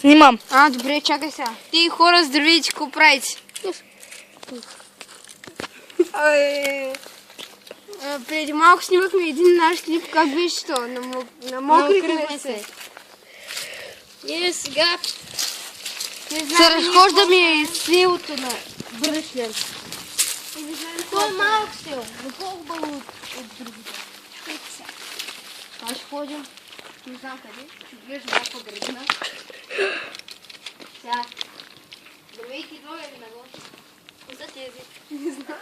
Снимам. Добре, чакай сега. Ти хора, здравейте, какво правите? Преди малко снимахме един наш клип, как беше то? На мокрихме се. И сега се разхождаме селото на Бръшлен. това е малък село, но по-хубаво от другите. Аз ще ходим, не знам къде, ще гледаш някаква градина. Сега, здравейки долу или нагоре? Кои са тези? Не знам.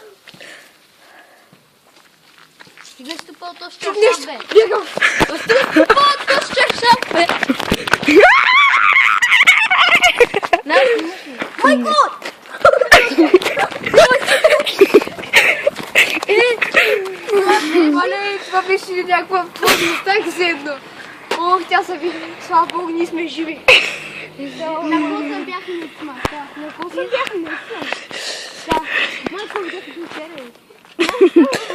Стига стъпал то ще Чук нещо, бе. бягам! Стъпал то ще шап, бе. Май год! Това беше някаква плътността и седно. Ох, тя са ви, слава Богу, ние сме живи. На колко бяхме на тма? На колко бяхме на тма? Майко, бяхме до вчера.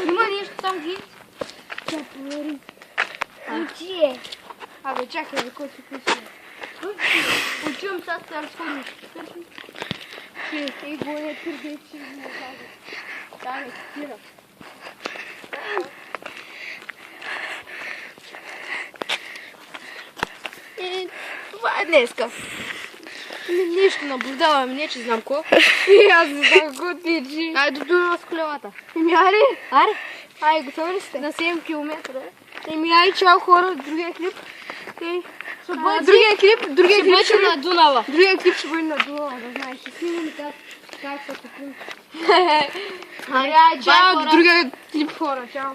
Има нещо там ги? Тя повери. Учие. Абе, чакай, бе, кой си пише? Учивам сега да разходиш. И го е твърде, че не казва. Да, не спира. Това е днеска. Нищо наблюдаваме, не че знам ко. И аз не знам какво тичи. Айде до Дунава с колелата. Аре, Аре, ай, готови ли сте? на 7 км. Ай, чао хора, другия клип. Ще Другия клип на Дунава. Другия клип ще бъде на Дунава, да знаеш. Ще снимаме как се купим. Аре, ай, чао, Другия клип хора, чао.